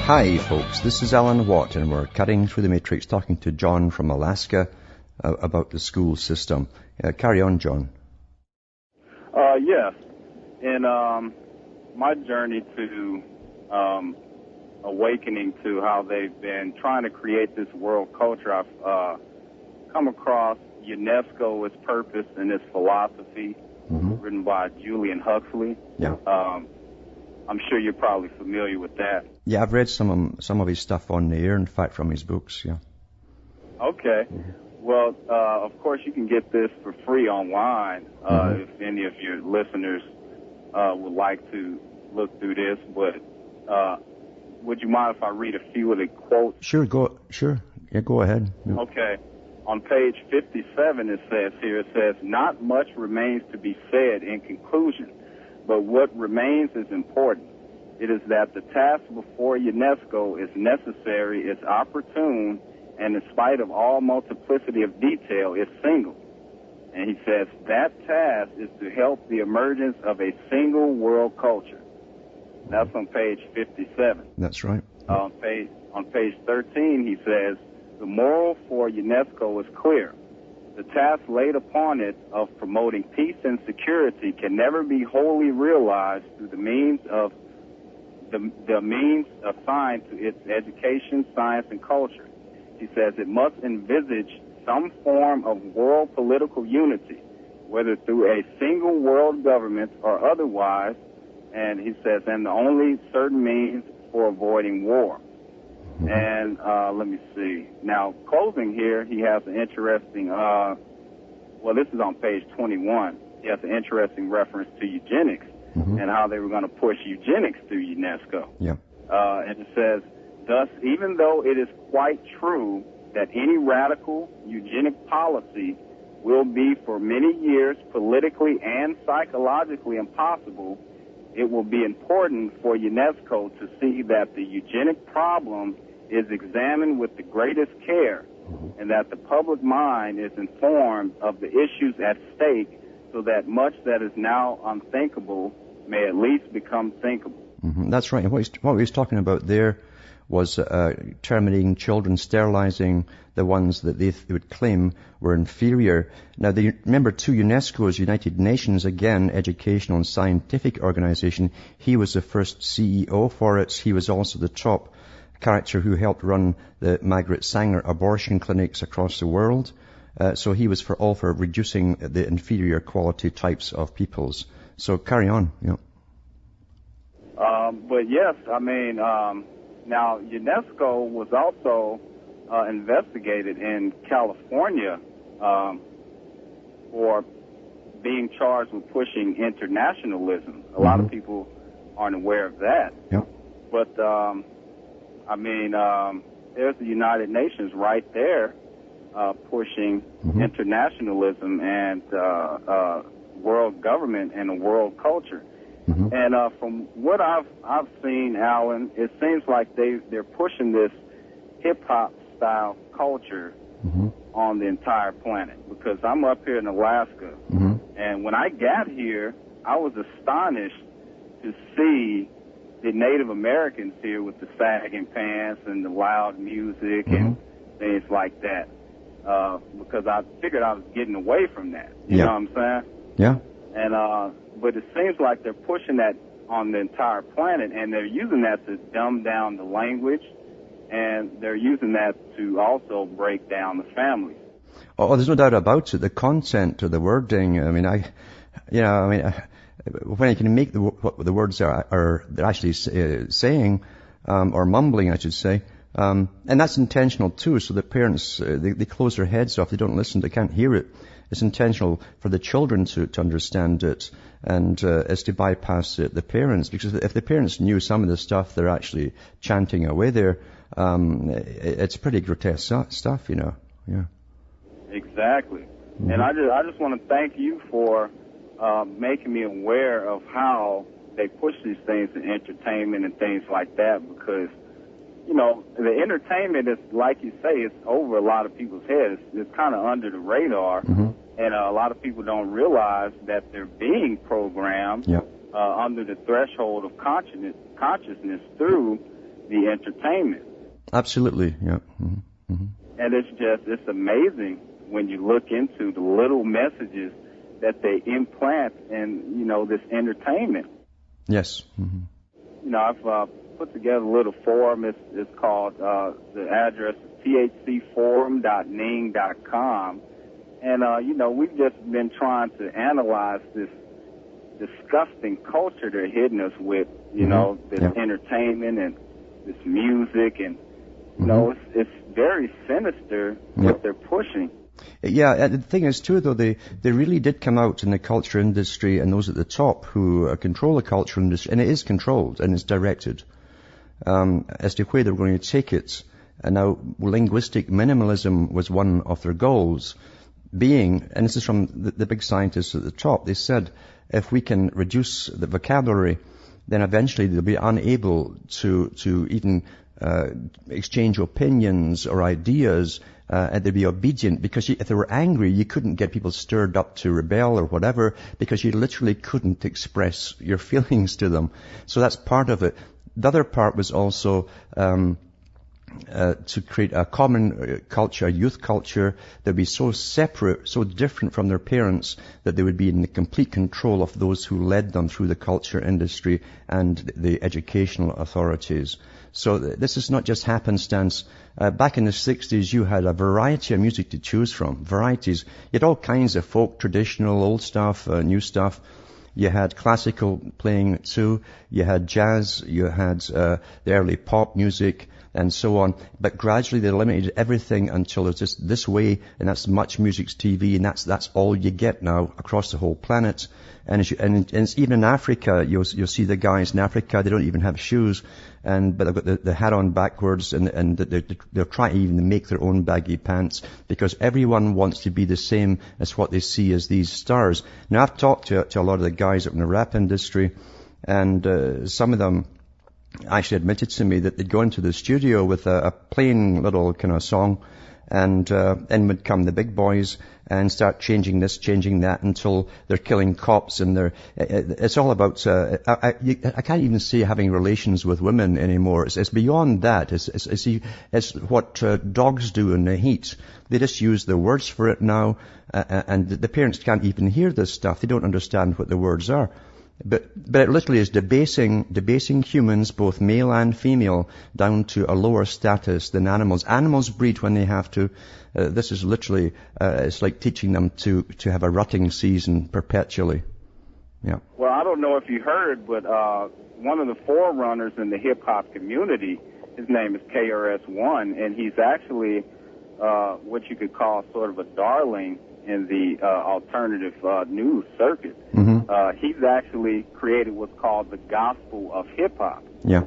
Hi folks, this is Alan Watt and we're cutting through the matrix talking to John from Alaska about the school system. Carry on, John. Yes. In my journey to awakening to how they've been trying to create this world culture, I've come across UNESCO, its purpose and its philosophy, written by Julian Huxley. Yeah. I'm sure you're probably familiar with that. Yeah, I've read some of his stuff on the air, in fact, from his books, yeah. Okay. Well, of course, you can get this for free online if any of your listeners would like to look through this. But would you mind if I read a few of the quotes? Sure. Yeah, go ahead. Yeah. Okay. On page 57, it says, "Not much remains to be said in conclusion, but what remains is important. It is that the task before UNESCO is necessary, is opportune, and in spite of all multiplicity of detail, is single." And he says, that task is to help the emergence of a single world culture. That's on page 57. That's right. On page 13, he says, "The moral for UNESCO is clear. The task laid upon it of promoting peace and security can never be wholly realized through the means assigned to its education, science, and culture." He says it must envisage some form of world political unity, whether through a single world government or otherwise, and he says, and the only certain means for avoiding war. And let me see. Now, closing here, he has an interesting, this is on page 21. He has an interesting reference to eugenics and how they were going to push eugenics through UNESCO. Yeah. And it says, "Thus, even though it is quite true that any radical eugenic policy will be for many years politically and psychologically impossible, it will be important for UNESCO to see that the eugenic problem is examined with the greatest care and that the public mind is informed of the issues at stake so that much that is now unthinkable may at least become thinkable." That's right. And what he was talking about there was terminating children, sterilizing the ones that they would claim were inferior. Now, remember, too, UNESCO's United Nations, again, educational and scientific organization, he was the first CEO for it. He was also the top character who helped run the Margaret Sanger abortion clinics across the world. So he was for reducing the inferior quality types of peoples. So carry on. Yeah. But yes, I mean, now UNESCO was also investigated in California for being charged with pushing internationalism. A lot of people aren't aware of that. Yeah. But there's the United Nations right there pushing internationalism and world government and a world culture. And from what I've seen, Alan, it seems like they're pushing this hip-hop style culture on the entire planet, because I'm up here in Alaska, and when I got here, I was astonished to see the Native Americans here with the sagging pants and the loud music and things like that, because I figured I was getting away from that. You know what I'm saying? Yeah. And but it seems like they're pushing that on the entire planet, and they're using that to dumb down the language, and they're using that to also break down the families. Oh, there's no doubt about it. The content or the wording, when you can make what the words are they're actually saying, or mumbling, I should say, and that's intentional too, so the parents, they close their heads off, they don't listen, they can't hear it. It's intentional for the children to understand it, and it's to bypass the parents, because if the parents knew some of the stuff they're actually chanting away there, it's pretty grotesque stuff, you know. Yeah. Exactly. And I just want to thank you for making me aware of how they push these things in entertainment and things like that, because, you know, the entertainment is, like you say, it's over a lot of people's heads. It's kind of under the radar, and a lot of people don't realize that they're being programmed under the threshold of consciousness through the entertainment. Absolutely, yeah. And it's amazing when you look into the little messages that they implant in, this entertainment. Yes. I've put together a little forum. It's called, the address is thcforum.ning.com. And, we've just been trying to analyze this disgusting culture they're hitting us with, this entertainment and this music. And, it's very sinister what they're pushing. Yeah, and the thing is too, though, they really did come out in the culture industry and those at the top who control the culture industry, and it is controlled and it's directed as to where they're going to take it. And now, linguistic minimalism was one of their goals, being, and this is from the big scientists at the top, they said, if we can reduce the vocabulary, then eventually they'll be unable to even exchange opinions or ideas, and they'd be obedient, because if they were angry, you couldn't get people stirred up to rebel or whatever, because you literally couldn't express your feelings to them. So that's part of it. The other part was also to create a common culture, a youth culture that would be so separate, so different from their parents, that they would be in the complete control of those who led them through the culture industry and the educational authorities. So this is not just happenstance. Back in the 60s, you had a variety of music to choose from. Varieties. You had all kinds of folk, traditional, old stuff, new stuff. You had classical playing too. You had jazz. You had the early pop music and so on. But gradually they eliminated everything until it's just this way, and that's Much Music's TV, and that's all you get now across the whole planet. And it's even in Africa, you'll see the guys in Africa, they don't even have shoes, but they've got the hat on backwards, and they're trying to even make their own baggy pants, because everyone wants to be the same as what they see as these stars. Now, I've talked to a lot of the guys up in the rap industry, and some of them actually admitted to me that they'd go into the studio with a plain little kind of song, and in would come the big boys and start changing this, changing that, until they're killing cops, and it's all about, I can't even say having relations with women anymore. It's beyond that. It's what dogs do in the heat. They just use the words for it now, and the parents can't even hear this stuff. They don't understand what the words are. But it literally is debasing humans, both male and female, down to a lower status than animals. Animals breed when they have to. This is literally, it's like teaching them to have a rutting season perpetually. Yeah. Well, I don't know if you heard, but one of the forerunners in the hip-hop community, his name is KRS-One, and he's actually what you could call sort of a darling in the alternative news circuit. He's actually created what's called the gospel of hip-hop. Yeah.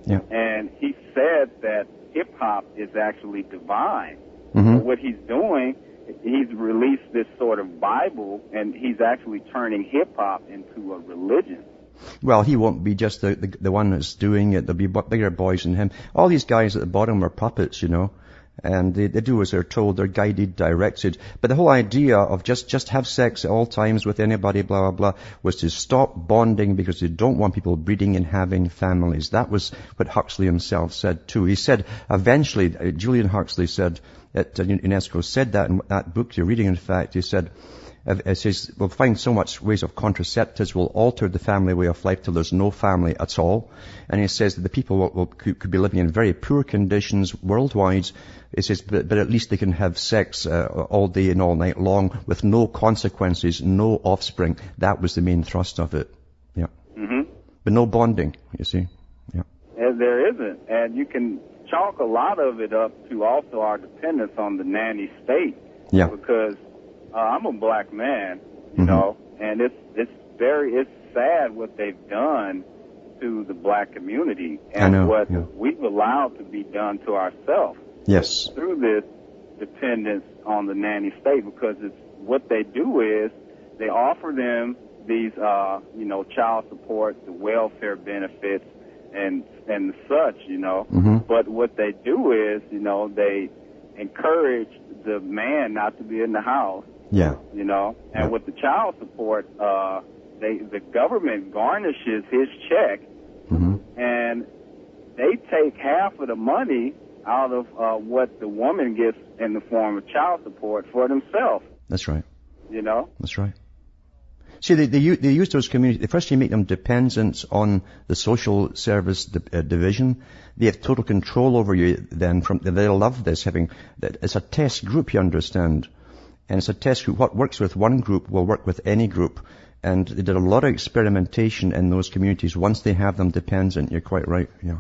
And he said that hip-hop is actually divine. So what he's doing, he's released this sort of Bible, and he's actually turning hip-hop into a religion. Well, he won't be just the one that's doing it. There'll be bigger boys than him. All these guys at the bottom are puppets, and they do as they're told. They're guided, directed. But the whole idea of just have sex at all times with anybody, blah, blah, blah, was to stop bonding, because they don't want people breeding and having families. That was what Huxley himself said too. He said eventually, Julian Huxley said at UNESCO, said that in that book you're reading, in fact, he said, it says, we'll find so much ways of contraceptives will alter the family way of life till there's no family at all. And he says that the people could be living in very poor conditions worldwide. It says, but at least they can have sex all day and all night long with no consequences, no offspring. That was the main thrust of it. Yeah. But no bonding, you see. Yeah. And there isn't. And you can chalk a lot of it up to also our dependence on the nanny state. Yeah. Because I'm a black man, you know, and it's sad what they've done to the black community and what we've allowed to be done to ourselves. Yes. Through this dependence on the nanny state, because it's what they do is they offer them these, child support, the welfare benefits, and such, But what they do is, they encourage the man not to be in the house. Yeah. And with the child support, the government garnishes his check, and they take half of the money out of what the woman gets in the form of child support for themselves. That's right. You know? That's right. See, they use those communities. First, you make them dependent on the social service division. They have total control over you. Then, they'll love this. It's a test group, you understand, and it's a test group. What works with one group will work with any group. And they did a lot of experimentation in those communities. Once they have them dependent, you're quite right. Yeah.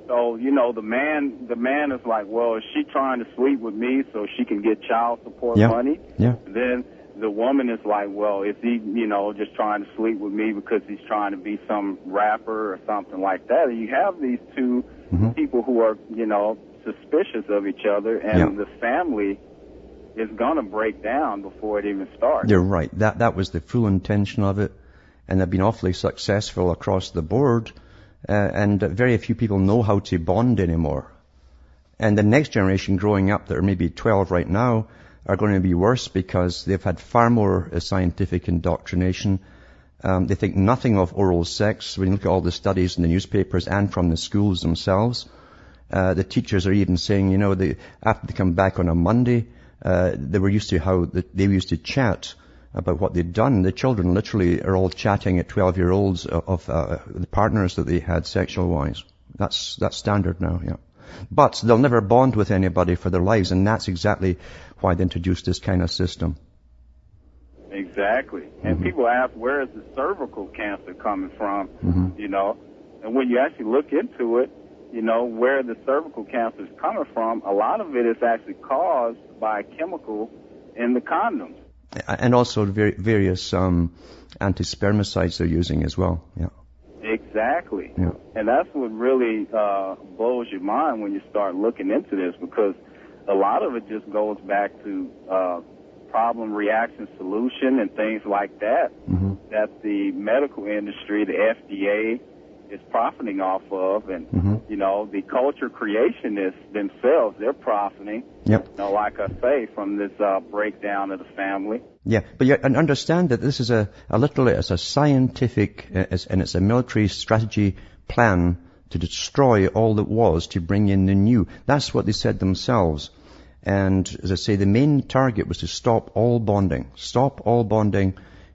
So, you know, the man is like, well, is she trying to sleep with me so she can get child support money? Yeah. And then the woman is like, well, is he, you know, just trying to sleep with me because he's trying to be some rapper or something like that? And you have these two people who are, you know, suspicious of each other, and the family is going to break down before it even starts. You're right. That was the full intention of it, and they've been awfully successful across the board, and very few people know how to bond anymore. And the next generation growing up that are maybe 12 right now are going to be worse because they've had far more scientific indoctrination. They think nothing of oral sex. When you look at all the studies in the newspapers and from the schools themselves, the teachers are even saying, you know, after they come back on a Monday, they were used to how they used to chat about what they'd done. The children literally are all chatting at 12-year-olds of the partners that they had sexual-wise. That's standard now, yeah. But they'll never bond with anybody for their lives, and that's exactly why they introduced this kind of system. Exactly. And people ask, where is the cervical cancer coming from, you know? And when you actually look into it, you know, where the cervical cancer is coming from, a lot of it is actually caused by a chemical in the condoms. And also various anti-spermicides they're using as well, yeah. Exactly. Yeah. And that's what really blows your mind when you start looking into this, because a lot of it just goes back to problem, reaction, solution, and things like that, that the medical industry, the FDA, is profiting off of. And, you know, the culture creationists themselves, they're profiting, you know, like I say, from this breakdown of the family. Yeah, but you understand that this is literally it's a scientific, and it's a military strategy plan to destroy all that was, to bring in the new. That's what they said themselves. And as I say, the main target was to stop all bonding,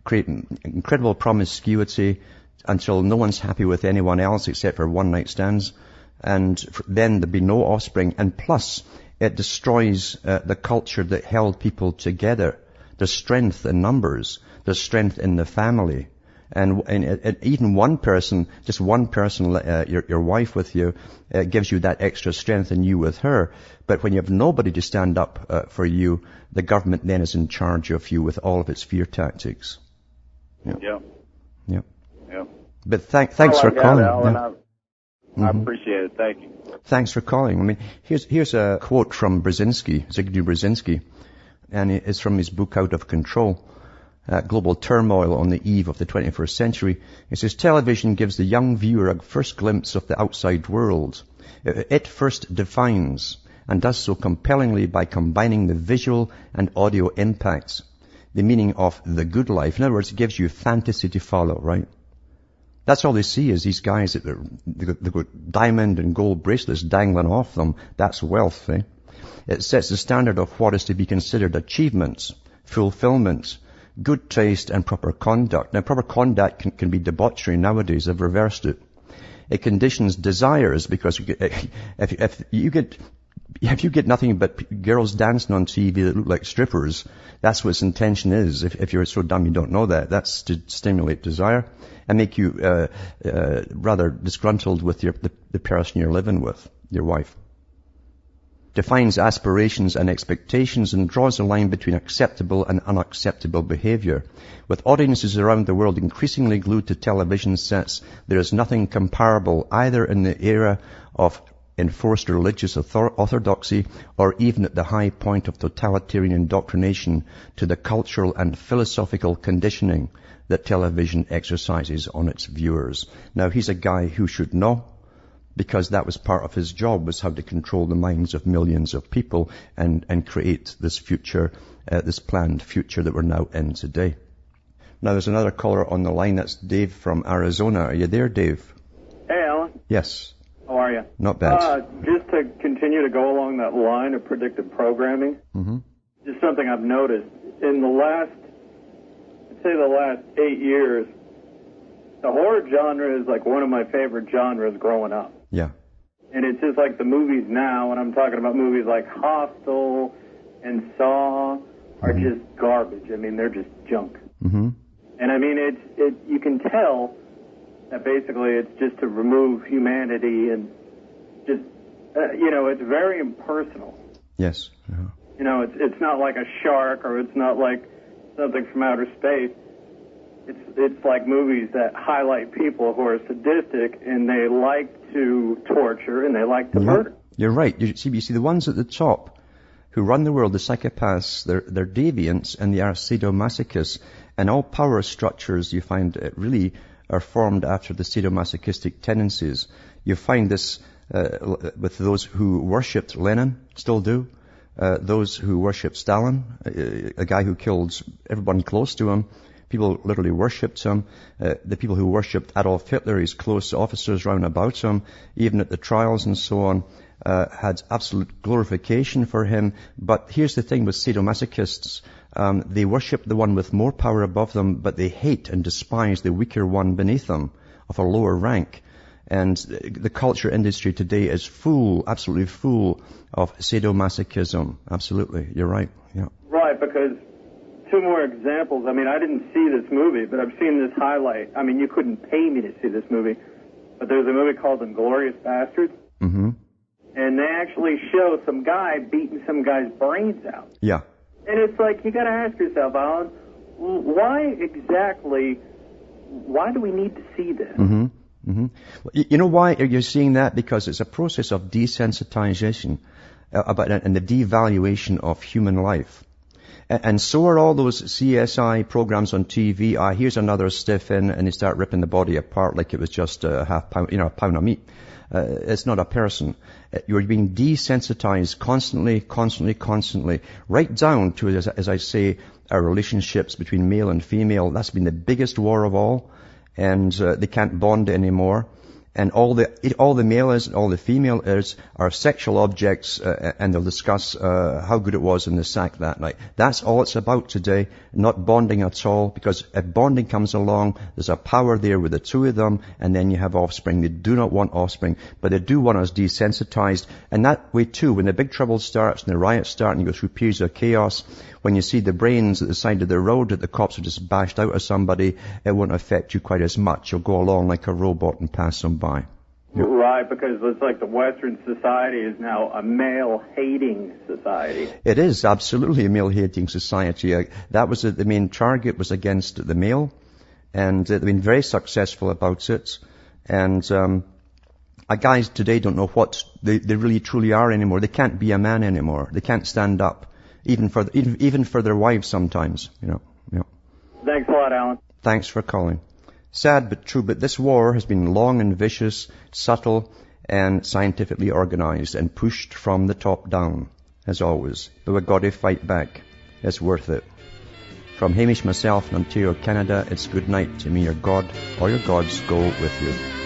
create incredible promiscuity until no one's happy with anyone else except for one-night stands. And then there'd be no offspring. And plus, it destroys the culture that held people together. There's strength in numbers. There's strength in the family. And even one person, just one person, your wife with you, gives you that extra strength and you with her. But when you have nobody to stand up for you, the government then is in charge of you with all of its fear tactics. Yeah. But thanks for calling. Alan, I appreciate it. Thank you. Thanks for calling. I mean, here's a quote from Zygmunt Brzezinski, and it's from his book Out of Control. Global Turmoil on the Eve of the 21st Century. It says, television gives the young viewer a first glimpse of the outside world. It first defines, and does so compellingly by combining the visual and audio impacts, the meaning of the good life. In other words, it gives you fantasy to follow, right? That's all they see is these guys that they've got diamond and gold bracelets dangling off them. That's wealth, eh? It sets the standard of what is to be considered achievements, fulfillment, good taste, and proper conduct. Now, proper conduct can be debauchery nowadays. They've reversed it. It conditions desires, because if you get nothing but girls dancing on TV that look like strippers, that's what its intention is. If you're so dumb you don't know that, that's to stimulate desire and make you rather disgruntled with the person you're living with, your wife. Defines aspirations and expectations and draws a line between acceptable and unacceptable behavior. With audiences around the world increasingly glued to television sets, there is nothing comparable either in the era of enforced religious orthodoxy or even at the high point of totalitarian indoctrination to the cultural and philosophical conditioning that television exercises on its viewers. Now, he's a guy who should know, because that was part of his job, was how to control the minds of millions of people and create this future, this planned future that we're now in today. Now, there's another caller on the line. That's Dave from Arizona. Are you there, Dave? Hey, Alan. Yes. How are you? Not bad. Just to continue to go along that line of predictive programming, just something I've noticed. In the last 8 years, the horror genre is like one of my favorite genres growing up. Yeah. And it's just like the movies now, and I'm talking about movies like Hostel and Saw, are just garbage. I mean, they're just junk. And I mean, you can tell that basically it's just to remove humanity and just, it's very impersonal. Yes. It's not like a shark or it's not like something from outer space. It's like movies that highlight people who are sadistic and they like to torture and they like to murder. You're right. You see the ones at the top who run the world, the psychopaths, they're deviants and they are sadomasochists. And all power structures you find really are formed after the sadomasochistic tendencies. You find this with those who worshipped Lenin, still do. Those who worshipped Stalin, a guy who killed everyone close to him. People literally worshipped him. The people who worshipped Adolf Hitler, his close officers round about him, even at the trials and so on, had absolute glorification for him. But here's the thing with sadomasochists. They worship the one with more power above them, but they hate and despise the weaker one beneath them, of a lower rank. And the culture industry today is full, absolutely full of sadomasochism. Absolutely. You're right. Yeah. Right, because two more examples. I mean, I didn't see this movie, but I've seen this highlight. I mean, you couldn't pay me to see this movie, but there's a movie called Inglourious Bastards. And they actually show some guy beating some guy's brains out. Yeah. And it's like, you got to ask yourself, Alan, why do we need to see this? You know why you're seeing that? Because it's a process of desensitization and the devaluation of human life. And so are all those CSI programs on TV. Here's another stiff in, and they start ripping the body apart like it was just a pound of meat. It's not a person. You're being desensitized constantly, right down to, as I say, our relationships between male and female. That's been the biggest war of all, and they can't bond anymore. And all the male is, all the female is, are sexual objects, and they'll discuss how good it was in the sack that night. That's all it's about today, not bonding at all, because if bonding comes along, there's a power there with the two of them, and then you have offspring. They do not want offspring, but they do want us desensitized. And that way too, when the big trouble starts and the riots start and you go through periods of chaos, when you see the brains at the side of the road that the cops have just bashed out of somebody, it won't affect you quite as much. You'll go along like a robot and pass them by. Right, because it's like the Western society is now a male-hating society. It is absolutely a male-hating society. That was the main target, was against the male, and they've been very successful about it. And guys today don't know what they really truly are anymore. They can't be a man anymore. They can't stand up, even for their wives sometimes. Thanks a lot, Alan. Thanks for calling. Sad but true, but this war has been long and vicious, subtle and scientifically organized and pushed from the top down, as always. But we've got to fight back. It's worth it. From Hamish myself in Ontario, Canada, it's good night to me, your God, or your gods go with you.